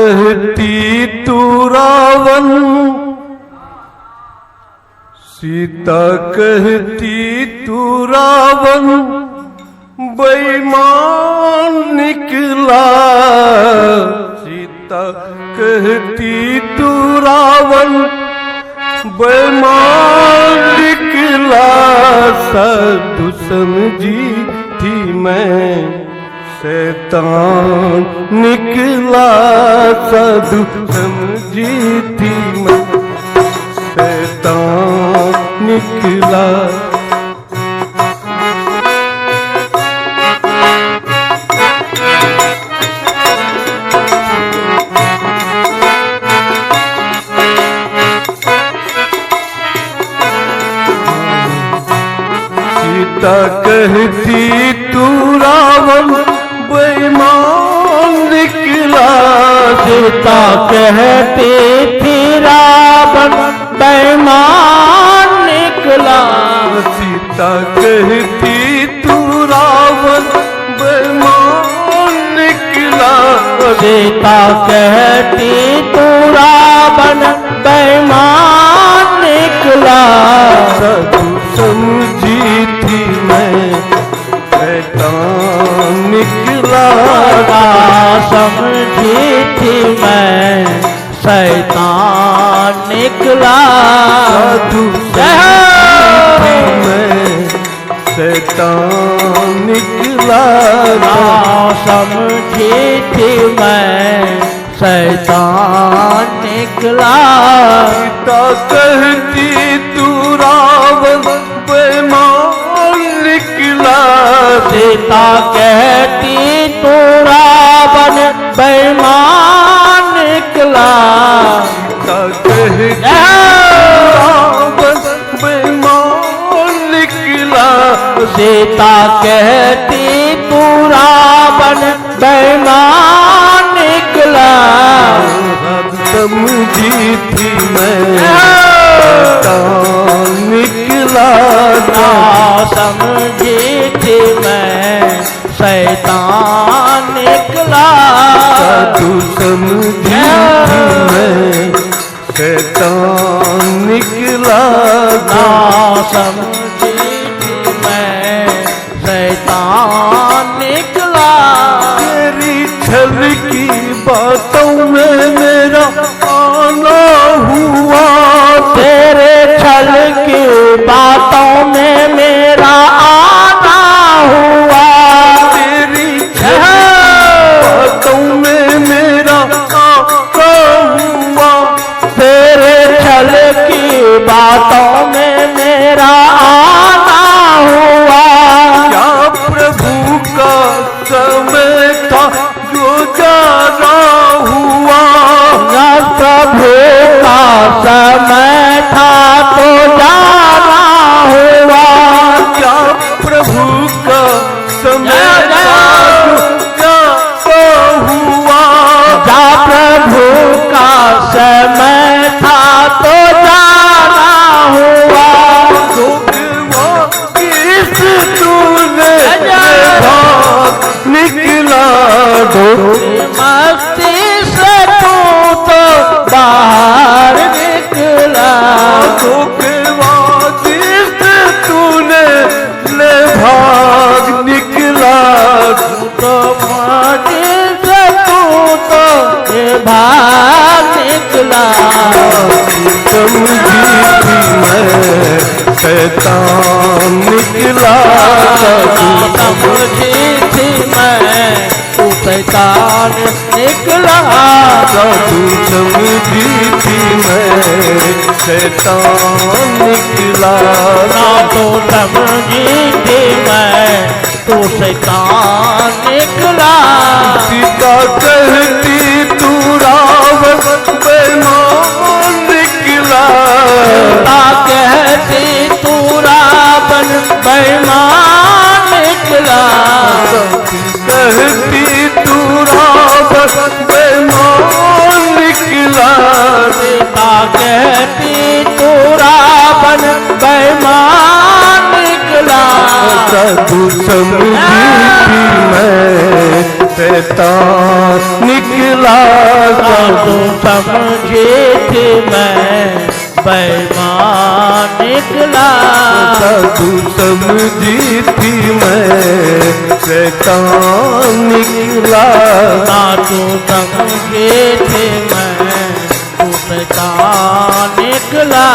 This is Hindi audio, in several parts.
कहती तू रावण, सीता कहती तू रावण, बेईमान निकला। सीता कहती तू रावण, बेईमान निकला। साधु समझी थी मैं शैतान निकला। साधु समझी थी मैं शैतान निकला। सीता कहती तू रावण, बेईमान निकला। सीता कहती थी रावण, बेईमान निकला। सीता कहती तू रावण, बेईमान निकला। सीता कहती तू रावण, बेईमान निकला। साधु समझी थी मैं शैतान निकला। समझी थी मैं शैतान निकला। साधु समझी मैं शैतान निकला। समझी थी मैं शैतान निकला। सीता कहती तू रावण, बेईमान निकला। सीता कहती तू रावण, बेईमान निकला। सीता कहती रावण, बेईमान निकला। सीता कहती तू रावण, बेईमान निकला। समझी थी मैं शैतान निकला। समझी थी मैं शैतान निकला। साधु समझी थी मैं शैतान निकला। समझी थी मैं शैतान निकला। तेरी छल की बातों में मेरा आना हुआ। तेरे छल की बातों में मेरा आना हुआ। तेरी छल बातों में मेरा आना हुआ। तेरे छल की बातों में मेरा आना हुआ। क्या प्रभु का समय था जो जाना हुआ। क्या प्रभु का समय था तो जाना हुआ। क्या प्रभु का समय था जो जाना हुआ। क्या प्रभु का समय था तो जाना हुआ। किस तूने भाग निकला। मस्ती से तू तो बाहर निकला। किस तूने ले भाग निकला। तो मस्ती से तू तो बाहर निकला। समझी थी मैं शैतान निकला। समझी थी मैं तू शैतान निकला। साधु समझी थी मैं शैतान निकला। ना तो समझी थी मैं तू शैतान निकला। सीता कहती तू रावण, बेईमान निकला। सीता कहती तू रावण, बेईमान निकला। कहती तू रावण, बेईमान निकला। सीता कहती तू रावण, बेईमान निकला। साधु समझी थी मैं शैतान निकला। तू समझी थी मैं बेईमान निकला। तू समझी थी मैं शैतान निकला। ना तू समझी थी मैं तू शैतान निकला।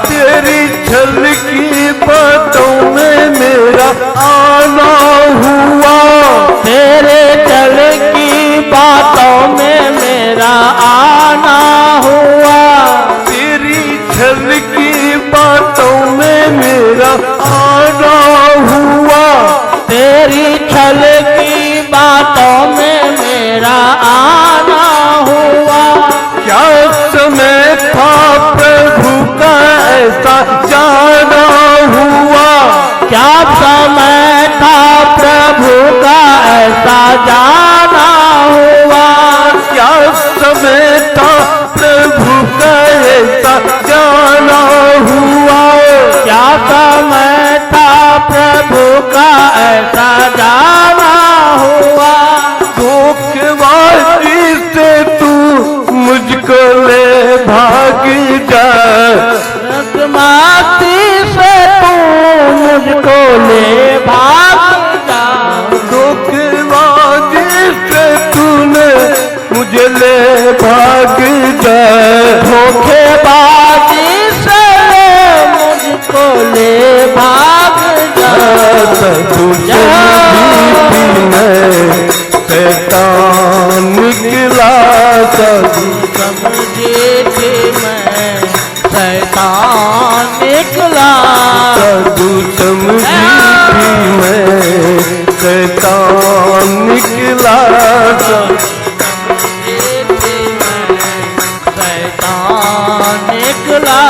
तेरी छल की बातों में मेरा आना हुआ। तेरे चल की बातों में मेरा आना हुआ। तेरी छल की बातों में मेरा आना हुआ। तेरी छल की बातों में मेरा आना हुआ। क्या समय था प्रभु का ऐसा जाना हुआ। क्या समय था प्रभु का ऐसा जाना हुआ। क्या समय था प्रभु का ऐसा जाना हुआ। क्या समय था प्रभु का ऐसा जाना हुआ। धोखेबाजी से तू मुझको ले भाग जा। रकमाती से तू मुझको ले भाग जा। धोखेबाजी से तूने मुझे ले भाग जा। धोखेबाजी से मुझको ले भाग जा। तू समझी थी मैं शैतान निकला। तू समझी थी मैं शैतान निकला। तू समझी थी मैं शैतान निकला। शैतान निकला।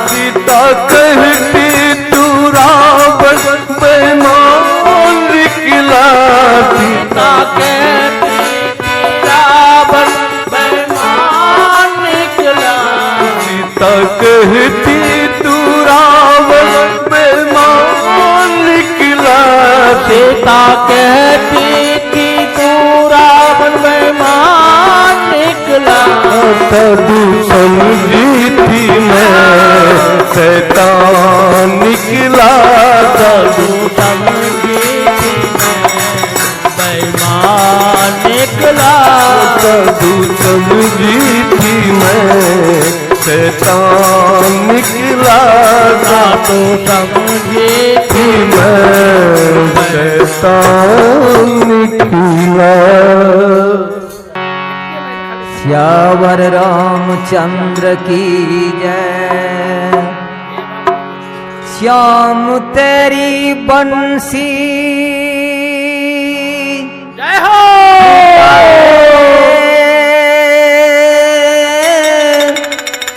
सीता कहती तू रावण बेईमान निकला। सीता कहती रावण बेईमान निकला। सीता कहती तू रावण बेईमान निकला। सीता कहती कि तू रावण बेईमान निकला। तू समझी थी मैं शैतान निकला। तू समझी थी मैं बेईमान निकला। तू समझी थी मैं शैतान निकला। तू समझी थी मैं शैतान निकला। श्यावर रामचंद्र की जय। श्याम तेरी बंसी जय हो।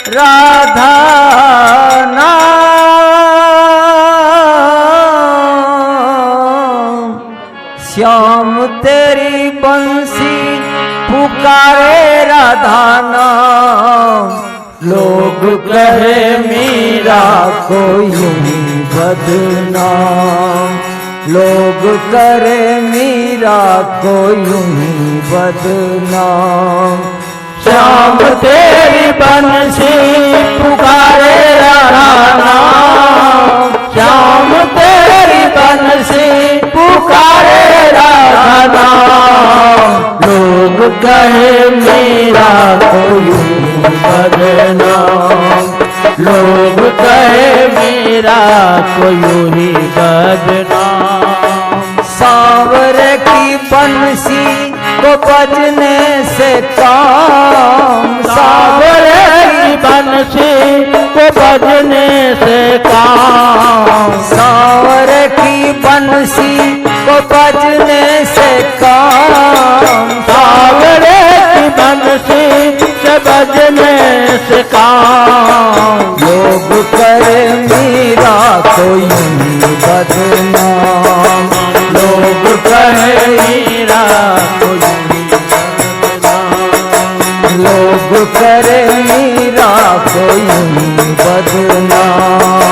राधा नाम। श्याम तेरी बंसी पुकारे राधा नाम। लोग कहे मीरा को यूं ही बदनाम। लोग करे मीरा को यूं ही बदनाम। श्याम तेरी बंसी पुकारे राधा नाम। श्याम तेरी बंसी पुकारे राधा नाम। लोग कहे मीरा को यूं ही बदनाम। लोग कहे मीरा को यूं ही बदनाम। सांवरे की बंसी को बजने से काम। सांवरे की बंसी को बजने से काम। सांवरे की बंसी को बजने से काम। सांवरे की बंसी से बजने से काम। लोग करे मीरा को यूं ही बदनाम। लोग कहे मीरा को यूं ही बदनाम। लोग करे मीरा को यूं ही बदनाम।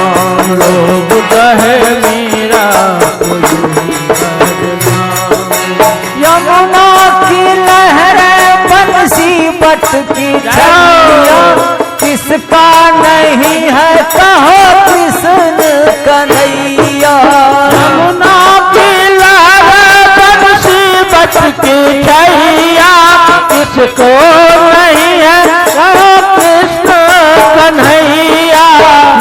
लोग कहे मीरा को यूं ही बदनाम। यमुना की लहरें बंसी बट की छैया किसका नहीं है कहो कृष्ण कन्हैया। यमुना की लहर बंसी बट की छैया किसको नहीं है कहो कृष्ण कन्हैया।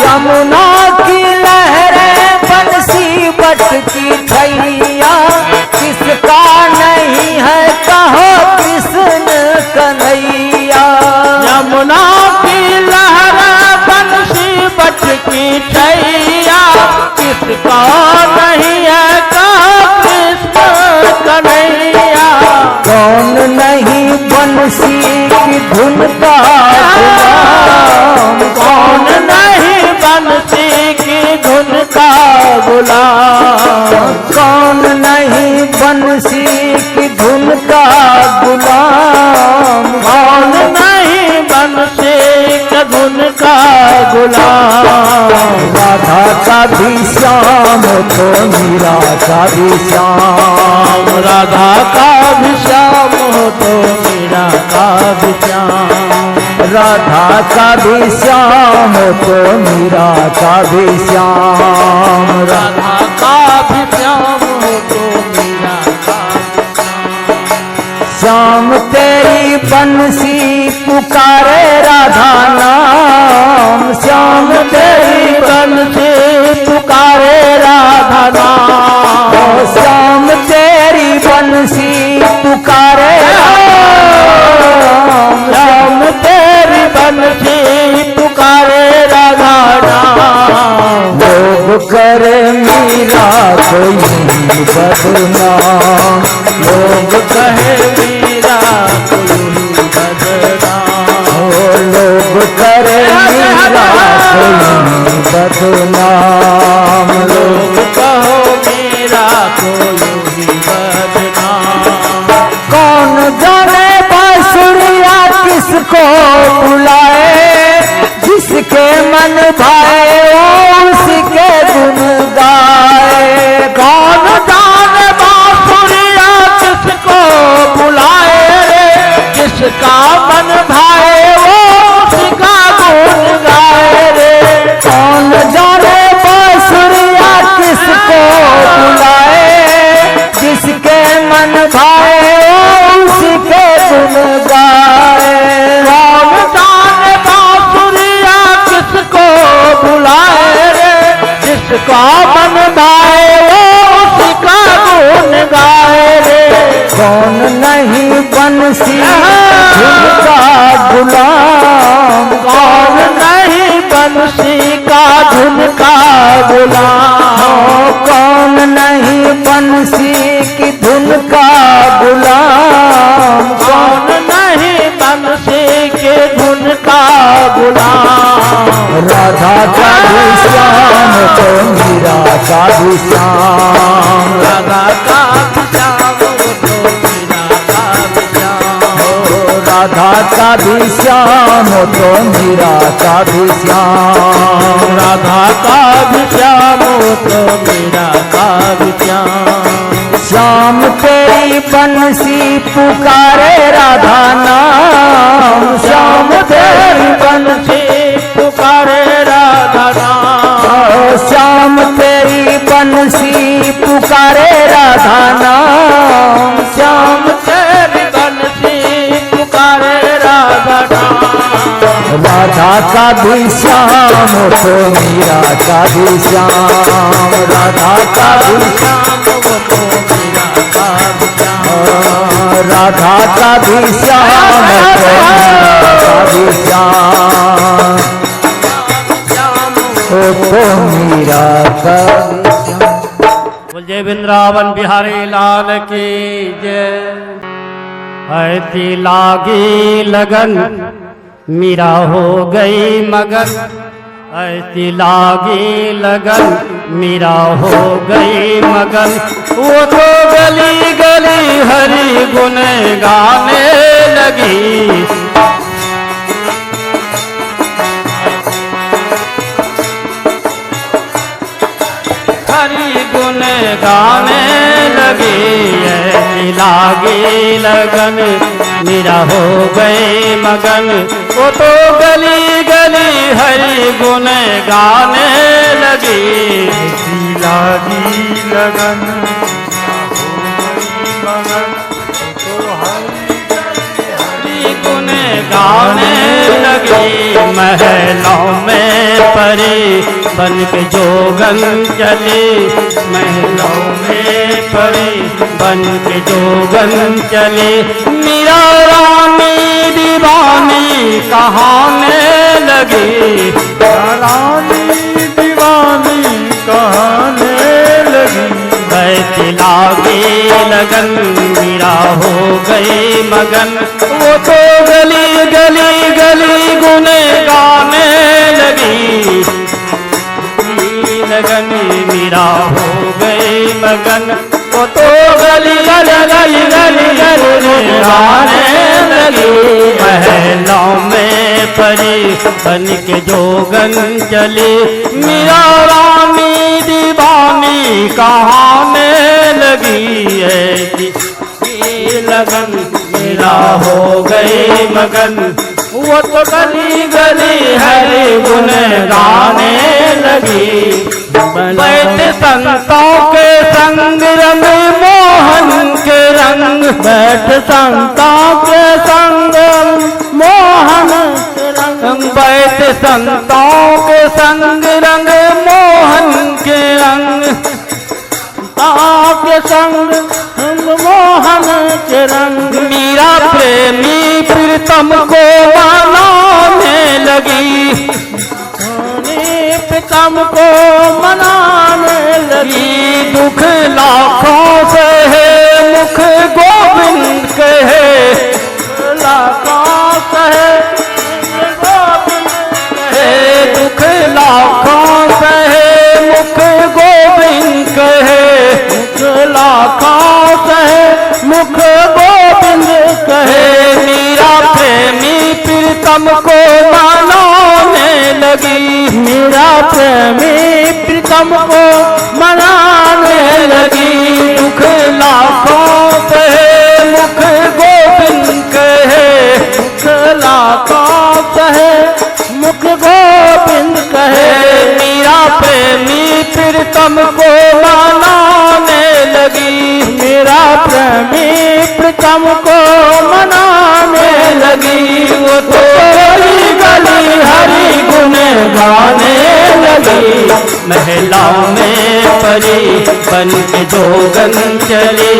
यमुना की लहरें बंसी बट की छैया किसका नहीं है कहो कृष्ण कन्हैया। यमुना की लहर बंसी बट की छैया किसका नहीं है कहो कृष्ण कन्हैया। कौन नहीं बंसी की धुन का गुलाम, कौन नहीं बंसी की धुन का गुलाम। कौन नहीं बंसी की धुन का गुलाम। कौन नहीं बंसी की धुन का गुलाम। राधा का भी श्याम तो मीरा का भी श्याम। राधा का भी श्याम हो तो मीरा का भी श्याम। राधा का भी श्याम तो मीरा का भी श्याम। राधा का भी श्याम हो तो मीरा का भी श्याम। श्याम तेरी बंसी पुकारे राधा नाम। श्याम तेरी बंसी पुकारे राधा नाम। श्याम तेरी बंसी पुकारे श्याम तेरी बंसी पुकारे राधा नाम। लोग करे मीरा कोई बदनाम। लोग कहे मीरा कोई बदनाम। लोग करे मीरा कोई बदनाम। लोग कहो मीरा कोई बदनाम। कौन जाने बांसुरिया किसको बुलाए जिसके मन भाए वो उसके गुन गाए। कौन जाने बांसुरिया किसको बुलाए रे जिसका मन भाए वो उसका गुन गाए रे। कौन जाने बांसुरिया किसको बुलाए जिसके मन भाए वो उसके गुन गाए। कौन जाने बांसुरिया किसको बुलाए रे जिसका मन भाए वो उसका गुन गाए रे। कौन नहीं बंसी धुन का गुलाम। कौन नहीं बंसी का धुन का गुलाम। कौन नहीं बंसी की धुन का गुलाम। कौन नहीं बंसी के धुन का गुलाम। राधा का भी श्याम तो मीरा का भी श्याम। राधा का भी श्याम तो मीरा का भी श्याम। राधा का भी श्याम तो मीरा का भी श्याम। राधा का भी श्याम तो मीरा का भी श्याम। श्याम तेरी बंसी पुकारे राधा नाम। श्याम तेरी बंसी पुकारे राधा नाम। श्याम तेरी बंसी पुकारे राधा नाम। श्याम तेरी बंसी पुकारे राधा नाम। राधा का भी श्याम तो मीरा का भी श्याम। राधा का भी श्याम तो मीरा का भी श्याम। राधा का भी श्याम तो मीरा का भी श्याम। तो मीरा का भी श्याम। जय वृंदावन बिहारी लाल की जय। ऐसी लागी लगन मीरा हो गई मगन। ऐसी लागी लगन मीरा हो गई मगन। वो तो गली गली हरि गुन गाने लगी। हरि गुन गाने लगी है। ऐसी लागी लगन मीरा हो गई मगन। वो तो गली गली हरि गुण गाने लगी। ऐसी लागी लगन मगन तो हरि गुण गाने लगी। महलों में परी बन के जोगन चली। महलों में परी बन के जोगन चली। मीरा रानी दीवानी कहाने लगी। रानी दीवानी कहाने लगी। ऐसी लागी लगन मीरा हो गई मगन। वो तो गली गली गली गुन गाने लगी। लगन मीरा हो गई मगन। वो तो गली गली गली गली गली गाने लगी। महलों में परी बन के जोगन चली। मीरा रानी दीवानी कहाने लगी। ऐसी लगन मीरा हो गई मगन। वो तो गली गली हरि गुण गाने लगी। बैठ संतों के संग रंग मोहन के रंग। बैठ संतों के संग मोहन के रंग। बैठ संतों के संग रंग मोहन के रंग। के संग मोहन के रंग। मीरा प्रेमी प्रीतम को मनाने लगी। प्रीतम को मनाने लगी। दुख लाखों से है मुख गोविंद कहे। लाखों से है गोविंद कहे। दुख लाखों से है मुख गोविंद कहे। लाखों कहे मुख गोविंद कहे। मीरा प्रेमी प्रीतम को मनाने लगी। मीरा प्रेमी प्रीतम को मनाने लगी। दुख लाखों कहे मुख गोविंद कहे। दुख लाखों कहे मुख गोविंद कहे। मीरा प्रेमी प्रीतम को मनाने लगी। मेरा प्रेमी प्रीतम को मनाने लगी। वो तो गली गली हरि गुण गाने लगी। महलों में परी बन के जोगन चली।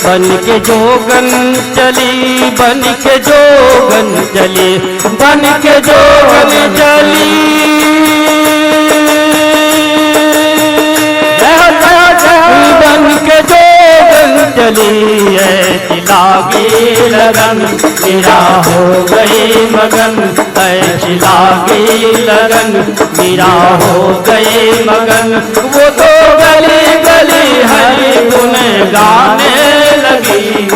बन के जोगन चली। बन के जोगन चली। बन के जोगन चली। बन के जोगन चली। ऐसी लागी लगन मीरा हो गई मगन। ऐसी लागी लगन मीरा हो गई मगन। वो तो गली गली हरि गुण गाने लगी।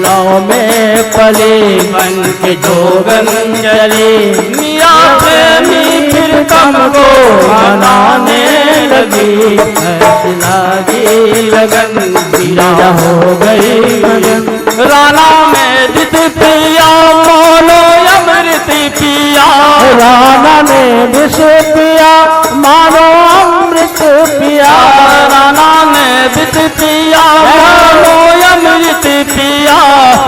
लौ में पली बन के जोगन चली। मीरा प्रेमी प्रीतम को मनाने लगी। ऐसी लागी लगन मीरा हो गई मगन। राना में जित पिया मोलो अमृत पिया। राना ने विष पिया मानो अमृत पिया। राना ने विष पिया मानो अमृत पिया।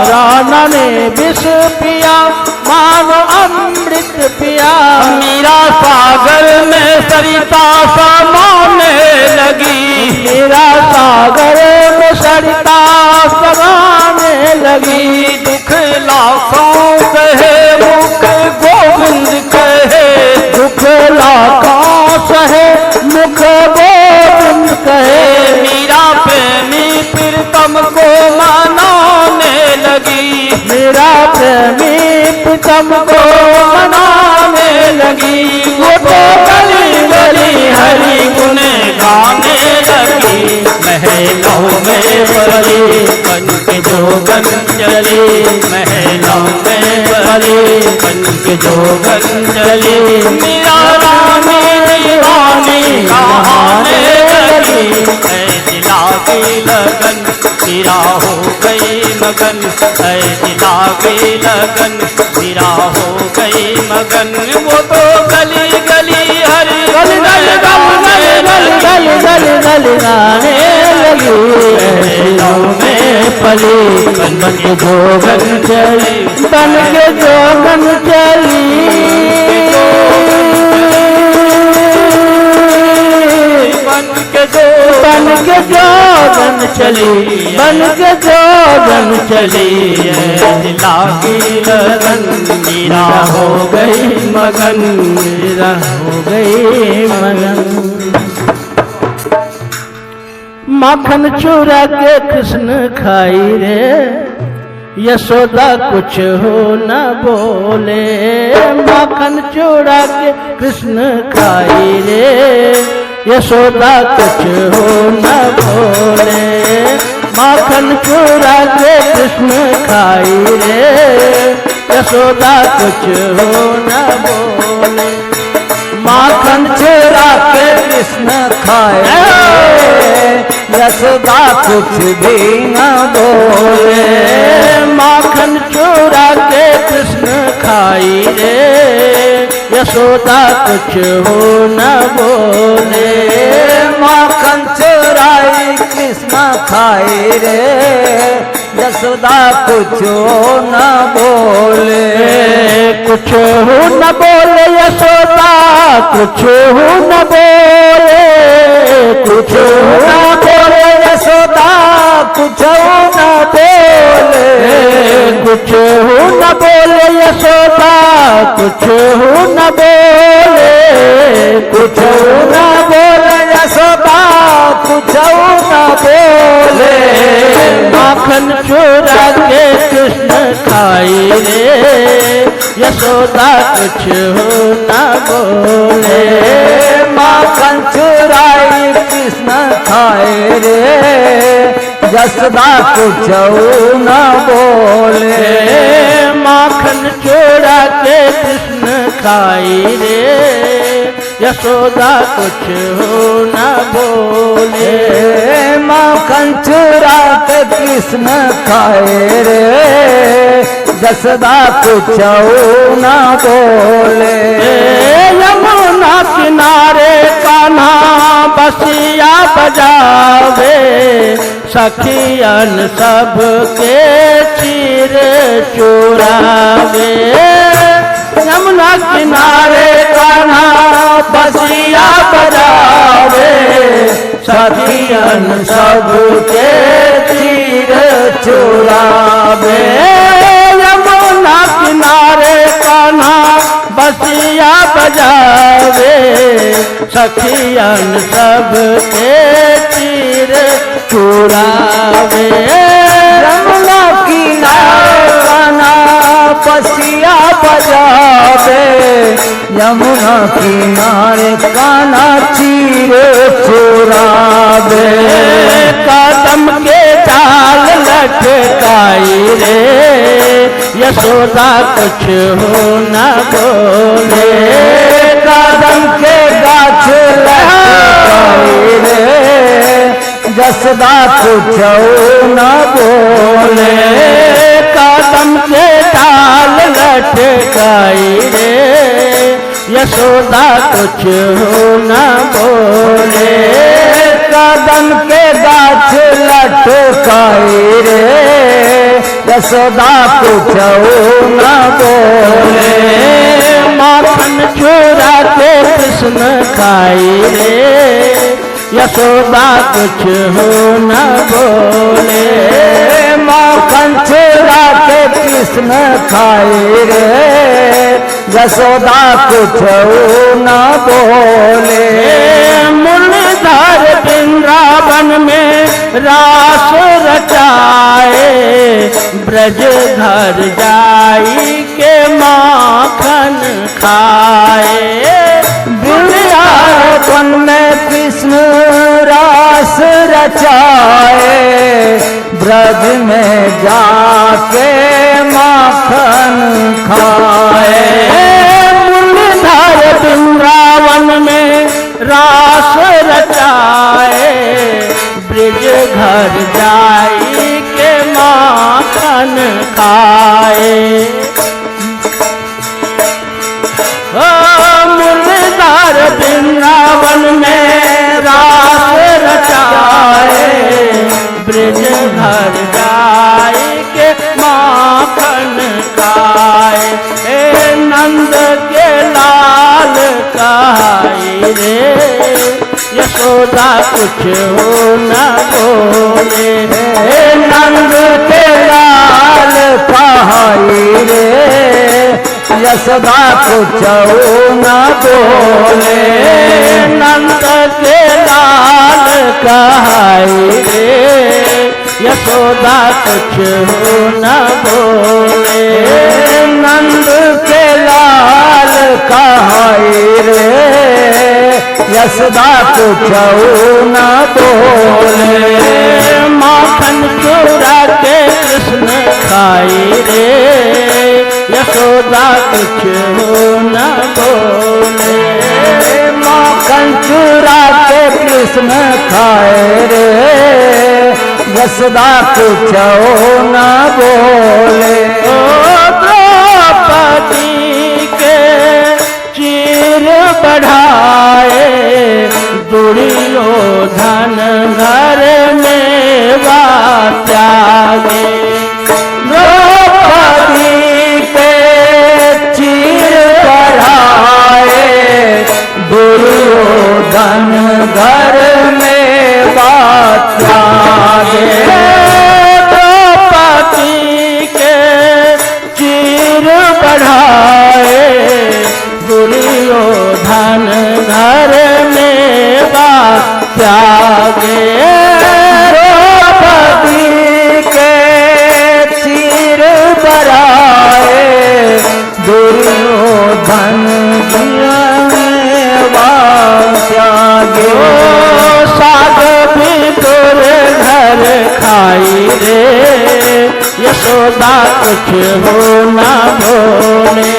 राना ने विष पिया मानो अमृत पिया। मीरा सागर में सरिता समाने लगी। मीरा सागर में सरिता समाने लगी। दुख लाखों कहे मुख गोविंद कहे। दुख लाखों कहे मुख गोविंद कहे। मीरा प्रेमी प्रीतम को मनाने लगी। मेरा प्रेमी प्रीतम को मनाने लगी। वो तो गली गली हरि गुण गाने लगी। महलों में परी बन के जोगन चली। महलों में परी बन के जोगन चली। मीरा रानी दीवानी कहाने लगी। ऐसी लागी लगन मेरा हो गई मगन, ऐसी लागी लगन मेरा हो गई मगन। वो तो गली गली हर गली गली गली गली गली गली गाने लगी, में पली बन के जोगन चली, बन के जोगन चली, बन के जोगन चली, बन के जोगन चली। लागी लगन मेरा हो गई मगन, मेरा हो गई मगन। माखन चुरा के कृष्ण खाई रे, यशोदा कुछ हो न बोले। माखन चुरा के कृष्ण खाई रे, यशोदा कुछ हो न बोले। माखन चुरा के कृष्ण खाई रे, यशोदा कुछ हो न बोले। माखन चुरा के कृष्ण खाए, यशोदा कुछ भी न बोले। माखन चुरा के कृष्ण खाई रे, यशोदा कुछ हो न बोले। माखन चुराई कृष्ण खाए रे, यशोदा कुछ न बोले। कुछ हो न बोले यशोदा, कुछ हो न बोले, कुछ हो न बोले यशोदा, कुछ न बोले। कुछ हो न बोले यशोदा, कुछ हो न बोले, कुछ न बोले यशोदा, कुछ न बोले। माखन चुरा के कृष्ण खाई रे, यशोदा कुछ हो न बोले। माखन चुराई कृष्ण खाए रे, यशोदा कुछ न बोले। माखन चुरा के कृष्ण खाई रे, यशोदा कुछ हो न बोले। माखन चुरा के कृष्ण खाए रे, यशोदा कुछ न बोले। यमुना किनारे कान्हा बसिया बजावे, सखियन सबके चीर चुरावे। यमुना किनारे कान्हा बसिया बजावे, सखियन सबके चीर चुरावे। यमुना किनारे कान्हा बसिया बजावे, सखियन सबके चीर चुरावे। यमुना किनारे कान्हा बसिया बजावे, यमुना किनारे कान्हा चीर चुरावे। कदम के जाल लटकाई रे, यशोदा कुछ हो न बोले। कदम के गाछ लटकाई रे, यशोदा कुछ न बोले। कदम के डाल लटकाई रे, यशोदा कुछ हो न बोले। कदम के गाछ लटकाई रे, यशोदा कुछ न बोले। माखन चुरा के कृष्ण खाई रे, यशोदा कुछ हो न बोले। माखन चुरा के कृष्ण खाए रे, यशोदा कुछ न बोले। मुरलीधर वृंदावन में रास रचाए, ब्रज घर जाई के माखन खाए। वृंदावन में कृष्ण रास रचाए, ब्रज में जाके माखन खाए। मुरलीधर वृंदावन में रास रचाए, ब्रज वृंदावन में रास रचाए, ब्रज घर जाए के माखन खाए, हे नंद के लाल कहाई रे, यशोदा कुछ हो न बोले, हे नंद के लाल कहाई रे, यशोदा कुछ हो न बोले, नंद के लाल कहाई रे, यशोदा कुछ हो न बोले, नंद के लाल कहाई रे, यशोदा कुछ हो न बोले, माखन चूरा के कृष्ण खाई रे, यशोदा कुछ हो न बोले, माखन चूरा के कृष्ण खाए रे, यशोदा कुछ हो न बोले, द्रौपदी के चीर बढ़ाए, दुर्योधन घर में त्यागे, द्रौपदी के चीर बढ़ाए, दुर्योधन घर में त्यागे, द्रौपदी के चीर बढ़ाए, दुर्योधन घर में त्यागे, द्रौपदी के चीर बढ़ाए, दुर्योधन त्यागे, साग भी दूर घर खाई रे, यशोदा कुछ हो न बोले,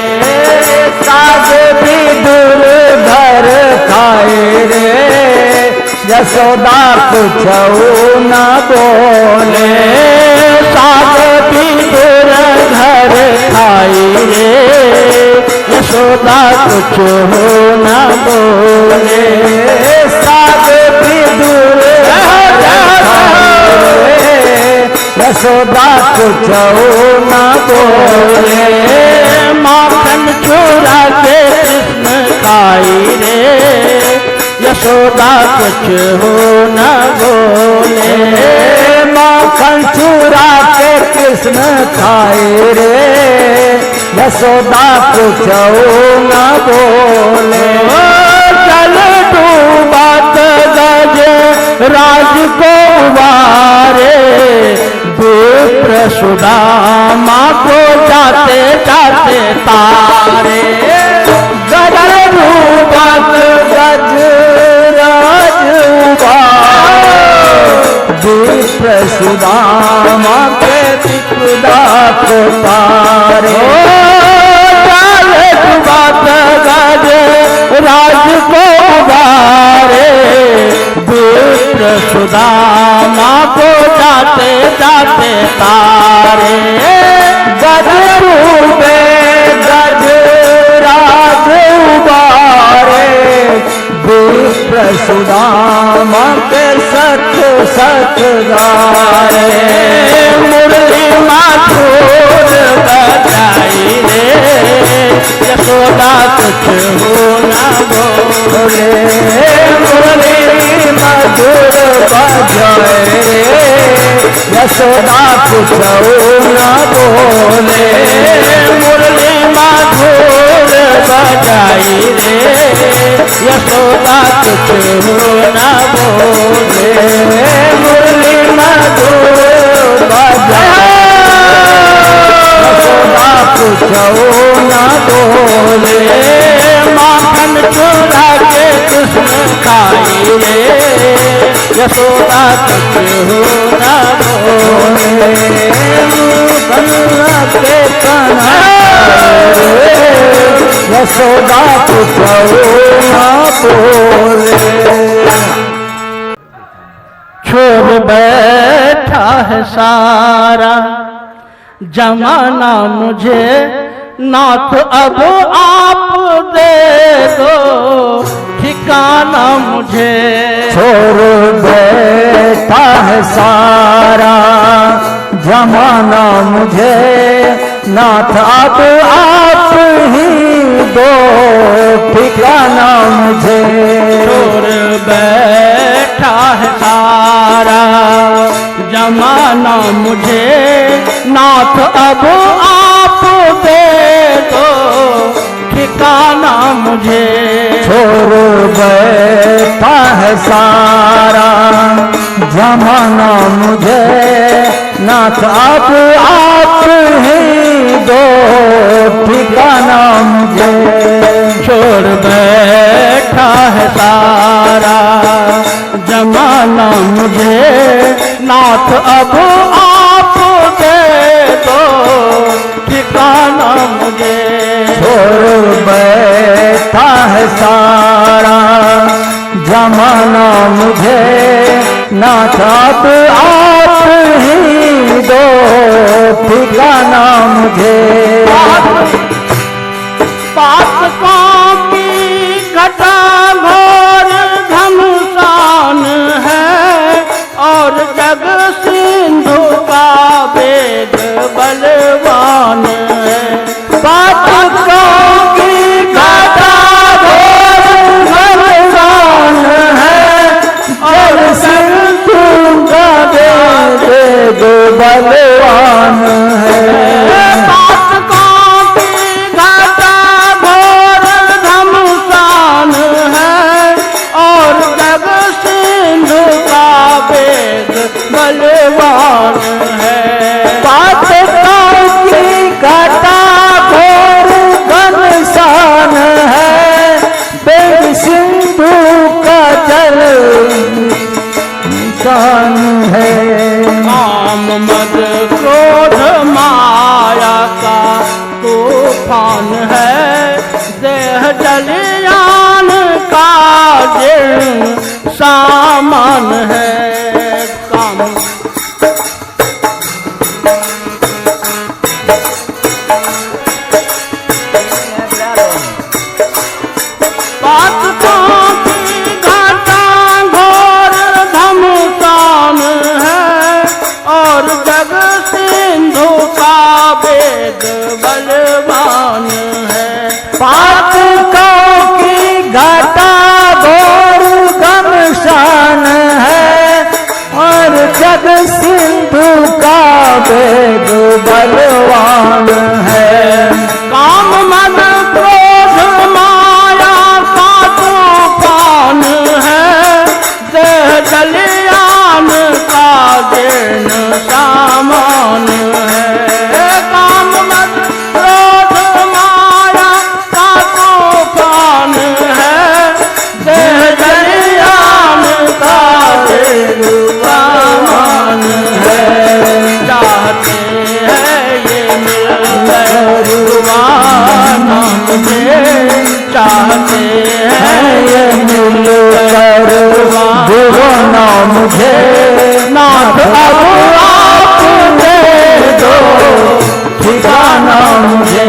साग भी दूर घर खाए रे, यशोदा कुछ हो न बोले, साग भी दूर घर खाई रे, यशोदा कुछ हो न बोले, साग भी दूर यशोदा कुछ हो न बोले, माखन चूरा के कृष्ण खाई रे, यशोदा कुछ हो न बोले, माखन चूरा के कृष्ण खाए रे, यशोदा कुछ हो न बोले, जल डूबत गज राज को उबारे, विप्र सुदामा को जाते जाते तारे, गजल डूबत गज राज उबारे, विप्र सुदामा के पिता को तारे, जल डूबत गज राज को उबारे, विप्र सुदामा को जाते जाते तारे, गज रूपे गज राज उबारे, विप्र सुदामा के सत सत गारे, मुरली माथुर बजाई रे, यशोदा कुछ हो न बोले, मुरली मधुर बजाए रे, यशोदा कुछ हो न बोले, मुरली मधुर बजाई रे, यशोदा कुछ हो न बोले, मुरली मधुर बजाए, यशोदा कुछ हो न बोले, माखन चूरा के कृष्ण खाई रे, यशोदा कुछ हो न बोले, के कन्हा यशोदा कुछ हो न बोले, छोड़ बैठा है सारा जमाना मुझे, नाथ अब आप दे दो ठिकाना मुझे। छोड़ बैठा है सारा जमाना मुझे, नाथ अब आप ही दो ठिकाना मुझे। छोड़ बैठा है सारा जमाना मुझे, नाथ अब आप दे दो ठिकाना मुझे। छोड़ बैठा है सारा जमाना मुझे, नाथ अब आप ही दो ठिकाना मुझे। छोड़ बैठा है सारा जमाना मुझे, नाथ अब आप दे दो ठिकाना मुझे। छोड़ बैठा है सारा जमाना मुझे, नाथ अब आप ही दो ठिकाना मुझे। पातकों की घटा घोर घमसान है, और जग सिंधु का वेद बलवान है। पातकों की घटा घोर घमसान है, और सिंधु का वेद बलवान है। बलवान है। पातकों की घटा घोर घमसान है, वेद सिंधु का जल निशान है। काम मद क्रोध माया का तूफान है, देह जलयान का जीर्ण सामान है। काम पातकों की घटा घोर घमसान है, और जग सिंधु का वेद बलवान है। पातकों की घटा घोर घमसान है, और जग सिंधु का वेद बलवान है। काम मद क्रोध माया का तूफान है, देह जलयान का जीर्ण सामान है। काम मद क्रोध माया का तूफान है, देह जलयान का जीर्ण सामान है। चाहते हैं ये मिलकर रुवाना मुझे, चाहते हैं ये मिलकर रुवाना मुझे, नाथ अब आप दे दो ठिकाना मुझे।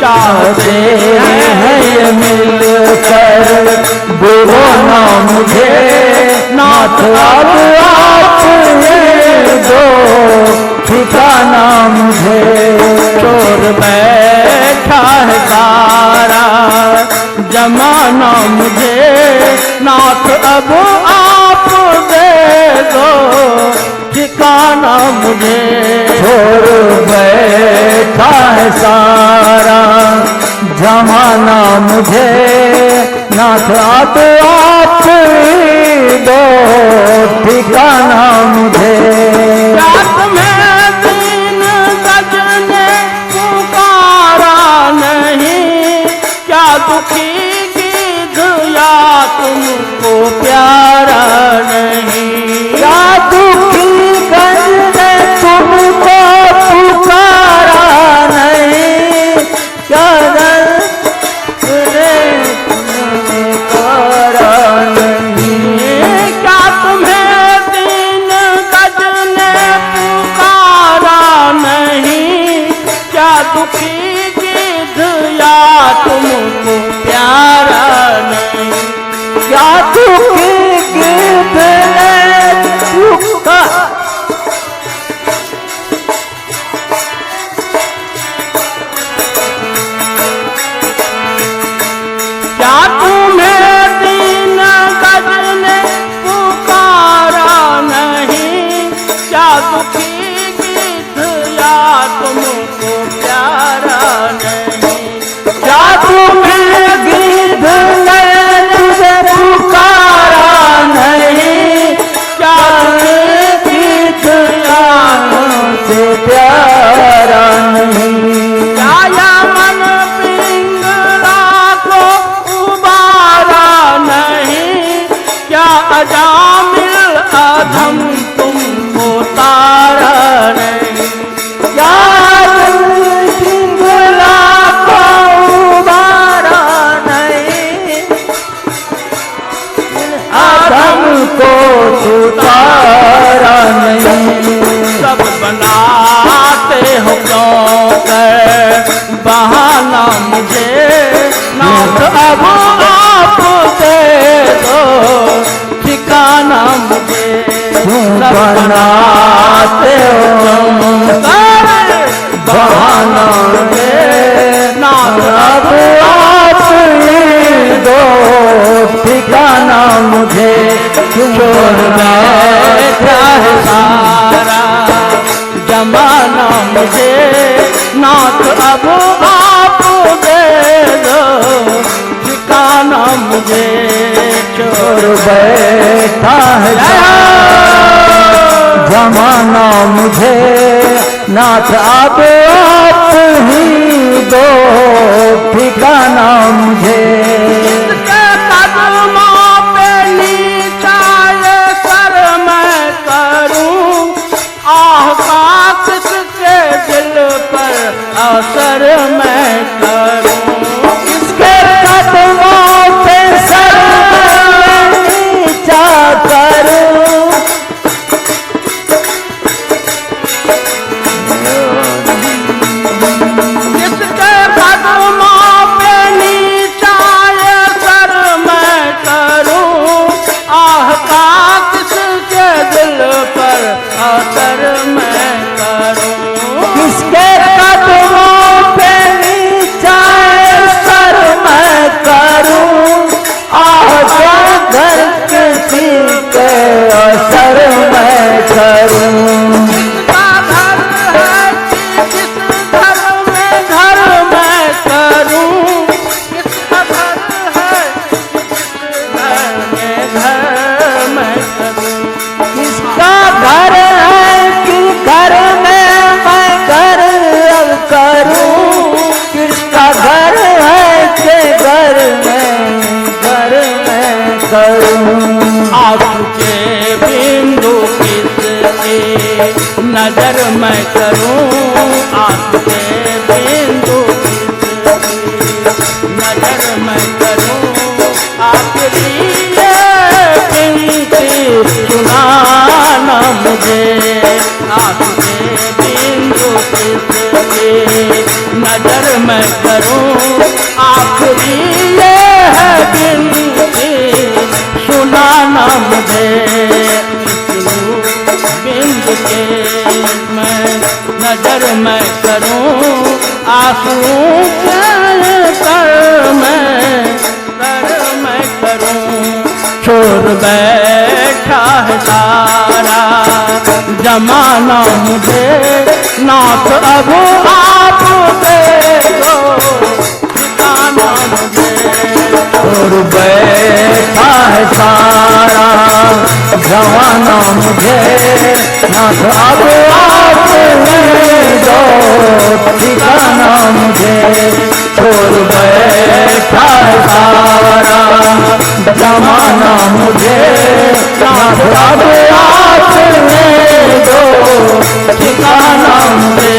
चाहते हैं ये मिलकर रुवाना मुझे, नाथ अब आप दे दो ठिकाना मुझे। छोड़ बैठा है सारा जमाना मुझे, नाथ अब आप दे दो ठिकाना मुझे। छोड़ बैठा है सारा जमाना मुझे, नाथ अब आप ही दो ठिकाना मुझे। रात में दिन सजने पुकारा नहीं, क्या दुखी गीत या तुमको प्यारा नहीं। क्या दुखी गंजे तुमको पुकारा नहीं, क्या पुकारा नहीं। क्या तुम्हें दिन सजने पुकारा नहीं, क्या दुखी गीत या तुमको प्यारा नहीं। अब आप दे दो ठिकाना मुझे। बनाते हो बहाना ना अब आप ही दो ठिकाना मुझे। छोड़ बैठा है सारा जमाना मुझे, नाथ अब आप दे दो ठिकाना मुझे। छोड़ बैठा है जमाना मुझे, नाथ अब आप ही दो ठिकाना मुझे। कदमों पे नीचा ये सर मैं करूं, आह का किसके दिल पर असर मैं करूं। किसके कदमों पे सर मैं नीचा करूं, किसके कदमों पे नीचा ये सर मैं करूं, आह का किसके दिल पर असर मैं करूं। किसके कदमों पे नीचा सर मैं करूं, आजा घर किसी के असर मैं करूं। किसका घर है किस घर में घर मैं करूं, किसका घर है घर मैं करूं। किसका घर है कि घर में मैं घर अब करूं, किसका घर है कि घर में करूं। आंसू के बिंदु किसकी नजर मैं करूं, आंसू के बिंदु किसकी नजर मैं करूं। आखिरी ये बिनती सुनाना मुझे, आंसू के बिंदु किसकी नजर मैं करूं। आखिरी ये है बिनती सुनाना मुझे, बिंद के मैं नजर मैं करूं। आंसू कर मैं करूं। छोड़ बैठा है सारा जमाना मुझे, नाथ अब आप दे दो ठिकाना मुझे। छोड़ बैठा है सारा जमाना मुझे, नाथ अब आप ही दो ठिकाना मुझे। छोड़ बैठा है सारा जमाना मुझे, नाथ अब आप ही दो ठिकाना मुझे।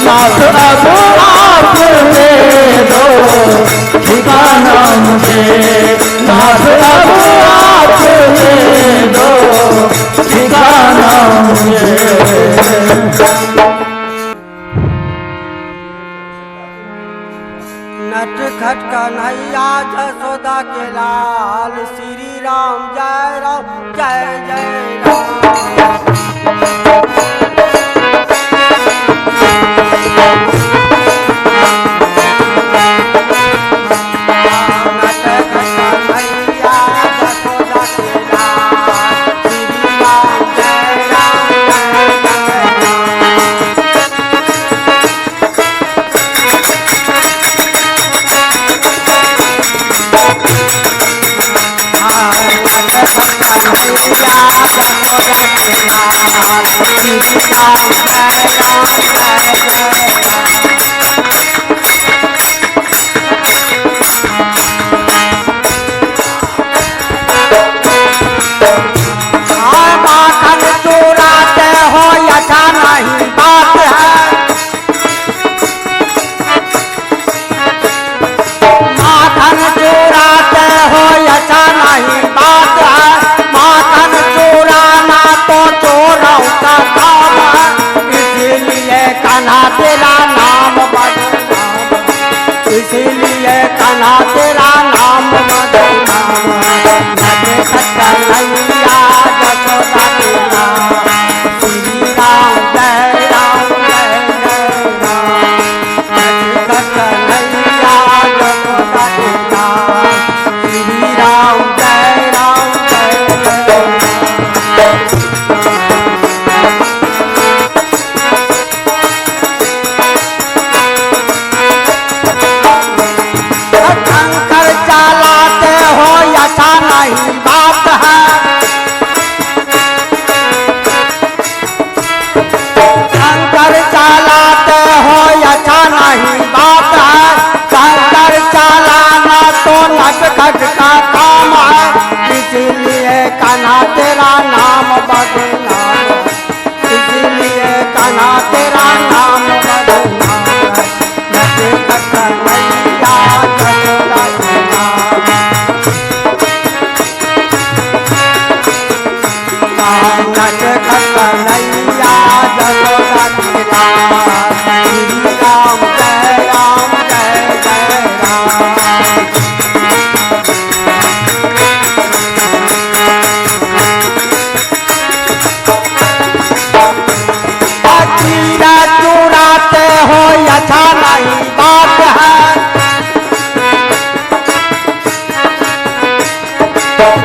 नाथ अब आप ही दो ठिकाना मुझे, नाथ अब आप ही दो ठिकाना मुझे। नटखट कन्हैया जसोदा के लाल, श्री राम जय जय राम। तो चोरों का काम है। कान्हा तेरा नाम मधु नाम है नटखट कन्हैया जसोदा के लाल श्री राम जय राम जय जय राम नटखट कन्हैया जसोदा के लाल श्री राम जय राम जय जय शंकर चलाते हो ऐसा नहीं बात है शंकर चलाते हो ऐसा नहीं बात है शंकर चलाना तो नटखट का काम है इसीलिए कान्हा तेरा नाम बदनाम है इसीलिए कान्हा तेरा नाम बदनाम है नटखट कन्हैया जसोदा के लाल राम नटखट कन्हैया जसोदा के लाल श्री राम जय राम जय जय राम चीरा चुराते हो अच्छा नहीं बात है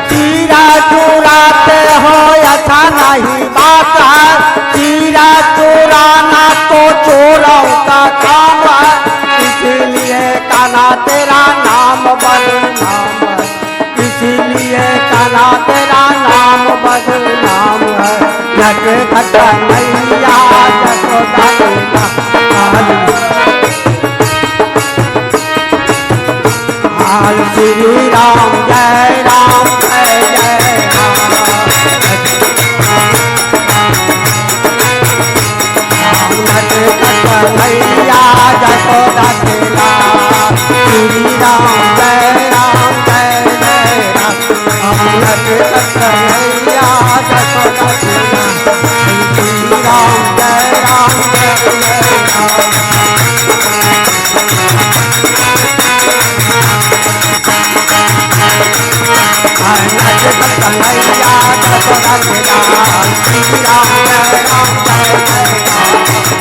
चीरा चुराते हो अच्छा नहीं बात है चीरा चुराना तो चोरों का काम है इसीलिए कान्हा तेरा नाम बदनाम है इसीलिए कान्हा तेरा नाम बदनाम है नटखट कन्हैया जसोदा के लाल लाल श्री राम जय राम जय जय राम नटखट कन्हैया जसोदा के लाल श्री राम जय राम जय जय राम नटखट कन्हैया जसोदा के लाल श्री राम जय राम जय जय राम नटखट कन्हैया जसोदा के लाल श्री राम जय राम जय जय राम